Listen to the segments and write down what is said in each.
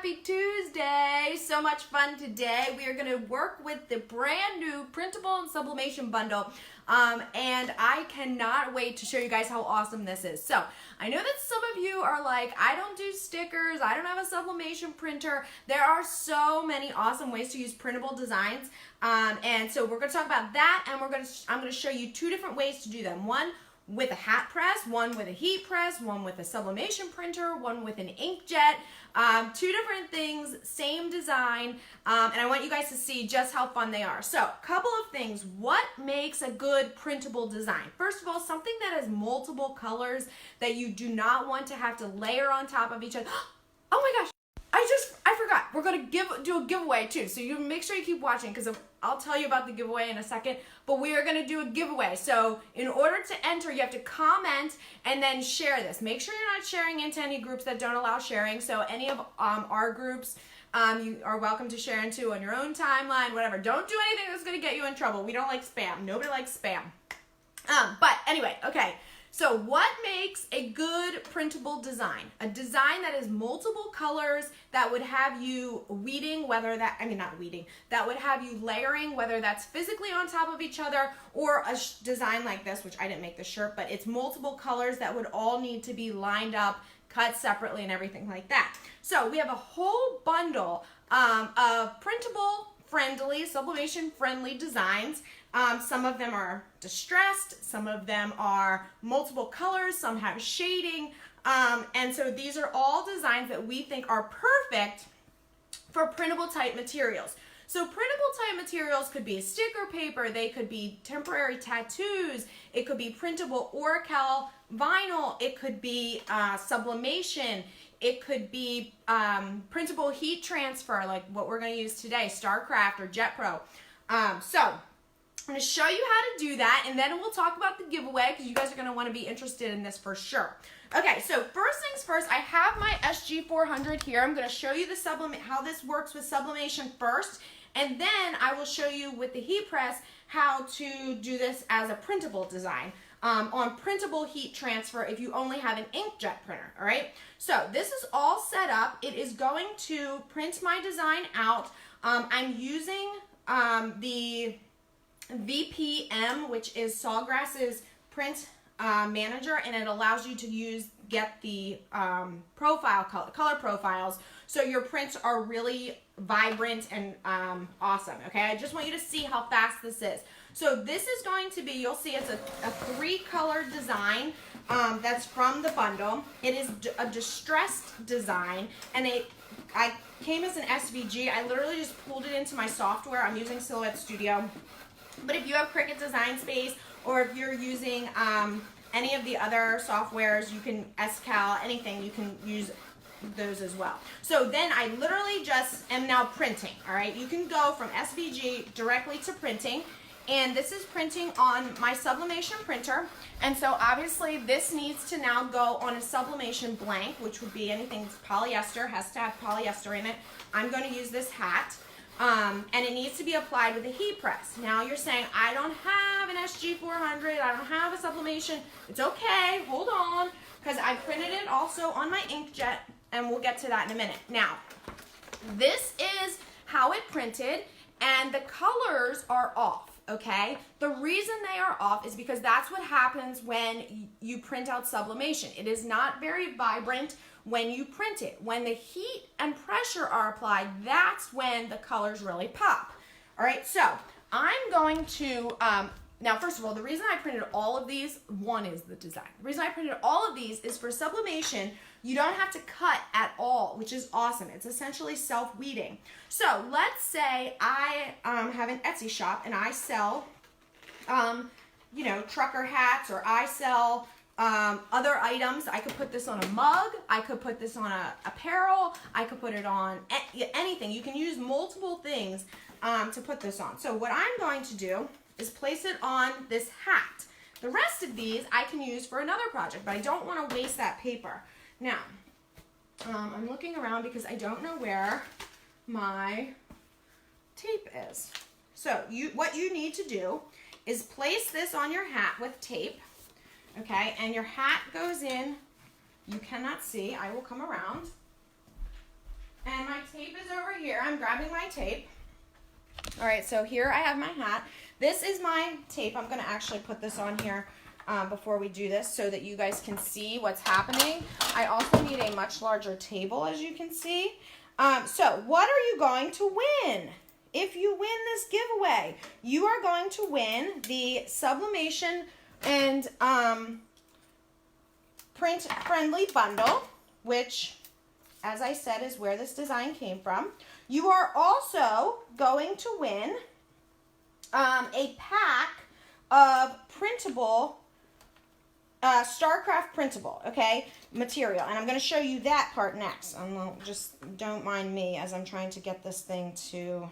Happy Tuesday! So much fun today. We are going to work with the brand new printable and sublimation bundle. And I cannot wait to show you guys how awesome this is. So I know that some of you are like, I don't do stickers, I don't have a sublimation printer. There are so many awesome ways to use printable designs. And so we're going to talk about that, and I'm going to show you two different ways to do them. One with a hat press, one with a heat press, one with a sublimation printer, one with an inkjet. Two different things, same design, and I want you guys to see just how fun they are. So, a couple of things. What makes a good printable design? First of all, something that has multiple colors that you do not want to have to layer on top of each other. Oh my gosh, I forgot. We're going to do a giveaway too, so you make sure you keep watching because I'll tell you about the giveaway in a second, but we are going to do a giveaway. So in order to enter, you have to comment and then share this. Make sure you're not sharing into any groups that don't allow sharing. So any of our groups, you are welcome to share into on your own timeline, whatever. Don't do anything that's going to get you in trouble. We don't like spam. Nobody likes spam. But anyway, okay. So what makes a good printable design? A design that is multiple colors, that would have you weeding, that would have you layering, whether that's physically on top of each other, or a design like this, which I didn't make the shirt, but it's multiple colors that would all need to be lined up, cut separately, and everything like that. So we have a whole bundle of printable friendly, sublimation friendly designs. Some of them are distressed, some of them are multiple colors, some have shading, and so these are all designs that we think are perfect for printable type materials. So printable type materials could be sticker paper, they could be temporary tattoos, it could be printable Oracal vinyl, it could be sublimation, it could be printable heat transfer, like what we're going to use today, Starcraft or Jet Pro. So I'm going to show you how to do that, and then we'll talk about the giveaway because you guys are going to want to be interested in this for sure. Okay, so first things first, I have my SG400 here. I'm going to show you the how this works with sublimation first, and then I will show you with the heat press how to do this as a printable design on printable heat transfer if you only have an inkjet printer, all right? So this is all set up. It is going to print my design out. I'm using the VPM, which is Sawgrass's print manager, and it allows you to get the color profiles, so your prints are really vibrant and awesome. Okay, I just want you to see how fast this is. So this is going to be, you'll see it's a 3-color design that's from the bundle. It is a distressed design, and I came as an SVG. I literally just pulled it into my software. I'm using Silhouette Studio. But if you have Cricut Design Space, or if you're using any of the other softwares, you can SCal, anything, you can use those as well. So then I literally just am now printing, all right? You can go from SVG directly to printing, and this is printing on my sublimation printer. And so obviously this needs to now go on a sublimation blank, which would be anything that's polyester, has to have polyester in it. I'm going to use this hat. And it needs to be applied with a heat press. Now you're saying, I don't have an SG400, I don't have a sublimation. It's okay, hold on, because I printed it also on my inkjet, and we'll get to that in a minute. Now, this is how it printed, and the colors are off, okay? The reason they are off is because that's what happens when you print out sublimation. It is not very vibrant when you print it. When the heat and pressure are applied, that's when the colors really pop. All right, so I'm going to, now first of all, the reason I printed all of these, one is the design. The reason I printed all of these is for sublimation, you don't have to cut at all, which is awesome. It's essentially self-weeding. So let's say I have an Etsy shop and I sell, you know, trucker hats, or I sell other items. I could put this on a mug, I could put this on a apparel, I could put it on anything. You can use multiple things to put this on. So what I'm going to do is place it on this hat. The rest of these I can use for another project, but I don't want to waste that paper. Now, I'm looking around because I don't know where my tape is. So what you need to do is place this on your hat with tape. Okay, and your hat goes in, you cannot see, I will come around. And my tape is over here. I'm grabbing my tape. All right, so here I have my hat. This is my tape. I'm gonna actually put this on here before we do this so that you guys can see what's happening. I also need a much larger table, as you can see. So what are you going to win? If you win this giveaway, you are going to win the Sublimation and Print Friendly Bundle, which, as I said, is where this design came from. You are also going to win a pack of printable, Starcraft printable, okay, material. And I'm going to show you that part next. Just don't mind me as I'm trying to get this thing to...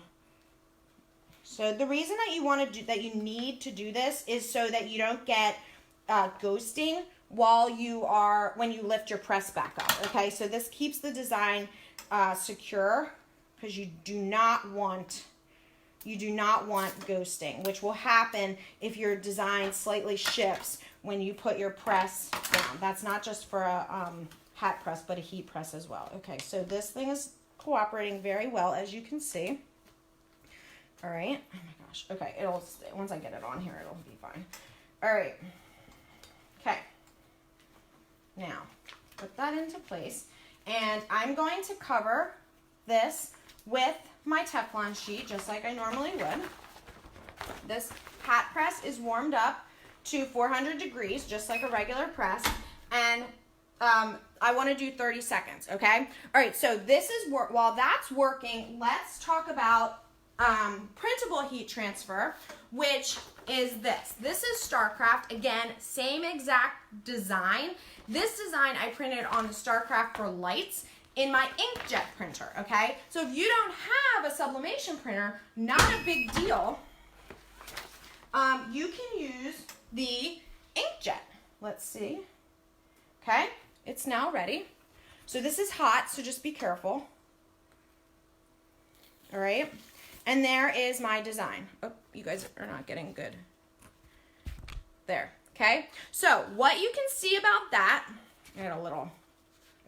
So the reason that you want to do, that you need to do this is so that you don't get ghosting when you lift your press back up, okay? So this keeps the design secure, because you do not want ghosting, which will happen if your design slightly shifts when you put your press down. That's not just for a hat press, but a heat press as well. Okay, so this thing is cooperating very well, as you can see. All right. Oh my gosh. Okay, it'll stay. Once I get it on here, it'll be fine. All right. Okay. Now, put that into place, and I'm going to cover this with my Teflon sheet, just like I normally would. This hat press is warmed up to 400 degrees, just like a regular press, and I want to do 30 seconds, okay? All right, so this is while that's working, let's talk about printable heat transfer, which is this. This is Starcraft. Again, same exact design. This design I printed on the Starcraft for lights in my inkjet printer, okay? So if you don't have a sublimation printer, not a big deal. You can use the inkjet. Let's see. Okay, it's now ready. So this is hot, so just be careful. All right. And there is my design. Oh, you guys are not getting good. There, okay? So what you can see about that, I had a little,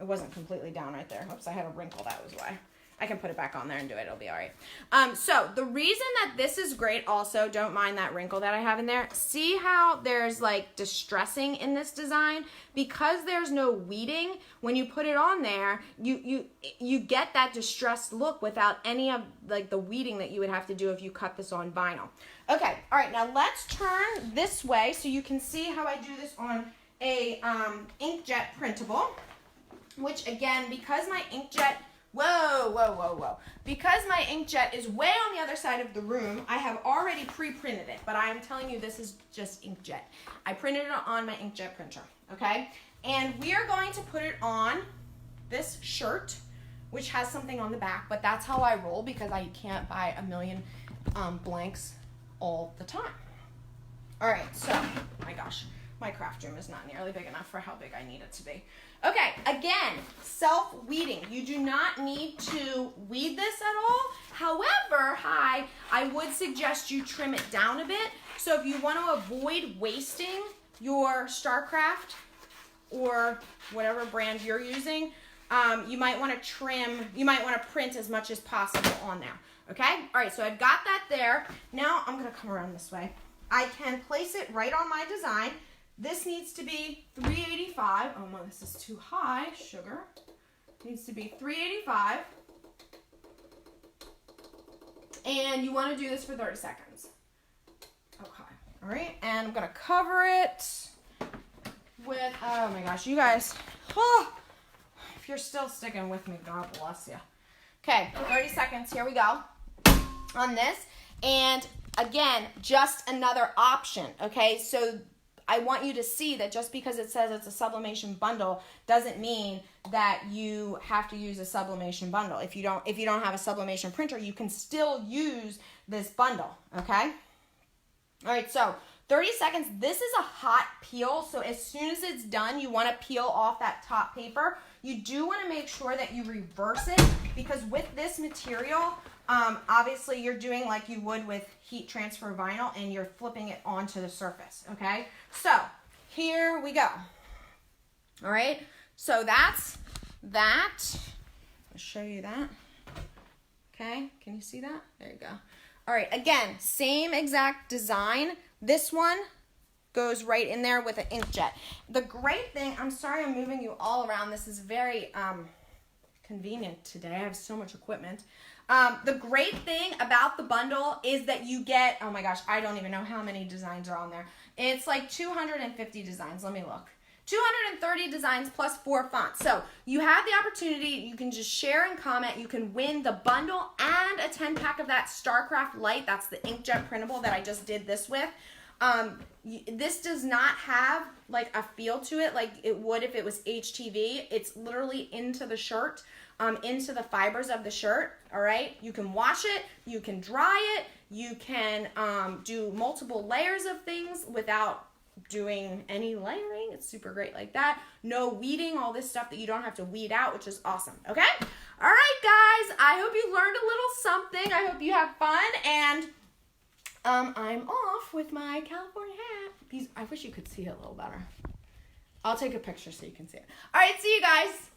it wasn't completely down right there. Oops, I had a wrinkle, that was why. I can put it back on there and do it, it'll be all right. So the reason that this is great also, don't mind that wrinkle that I have in there. See how there's like distressing in this design? Because there's no weeding, when you put it on there, you get that distressed look without any of like the weeding that you would have to do if you cut this on vinyl. Okay, all right, now let's turn this way so you can see how I do this on a inkjet printable, which again, because my inkjet, because my inkjet is way on the other side of the room, I have already pre-printed it, but I am telling you this is just inkjet. I printed it on my inkjet printer, okay? And we are going to put it on this shirt, which has something on the back, but that's how I roll because I can't buy a million blanks all the time. All right, so, my gosh, my craft room is not nearly big enough for how big I need it to be. Okay, again, self-weeding. You do not need to weed this at all. However, I would suggest you trim it down a bit. So if you want to avoid wasting your Starcraft or whatever brand you're using, you might want to trim, you might want to print as much as possible on there. Okay? All right, so I've got that there. Now I'm going to come around this way. I can place it right on my design. This needs to be 385. Oh no, this is too high. Sugar. Needs to be 385. And you want to do this for 30 seconds. Okay. All right. And I'm going to cover it with, oh my gosh, you guys. Oh, if you're still sticking with me, God bless you. Okay, 30 seconds. Here we go on this. And again, just another option. Okay, so I want you to see that just because it says it's a sublimation bundle doesn't mean that you have to use a sublimation bundle. If you don't have a sublimation printer, you can still use this bundle, okay? All right, so 30 seconds. This is a hot peel, so as soon as it's done, you want to peel off that top paper. You do want to make sure that you reverse it because with this material, obviously you're doing like you would with heat transfer vinyl and you're flipping it onto the surface, okay? So here we go. All right, so that's that. I'll show you that. Okay, can you see that? There you go. All right, again, same exact design. This one goes right in there with an inkjet. The great thing, I'm sorry I'm moving you all around. This is very convenient today. I have so much equipment. The great thing about the bundle is that you get, oh my gosh, I don't even know how many designs are on there. It's like 250 designs. Let me look. 230 designs plus 4 fonts. So you have the opportunity, you can just share and comment, you can win the bundle and a 10-pack of that Starcraft Light, that's the inkjet printable that I just did this with. This does not have like a feel to it like it would if it was HTV. It's literally into the shirt, into the fibers of the shirt, all right? You can wash it, you can dry it, you can do multiple layers of things without doing any layering. It's super great like that. No weeding, all this stuff that you don't have to weed out, which is awesome, okay? All right, guys, I hope you learned a little something. I hope you have fun, and I'm off with my California hat. I wish you could see it a little better. I'll take a picture so you can see it. All right, see you guys.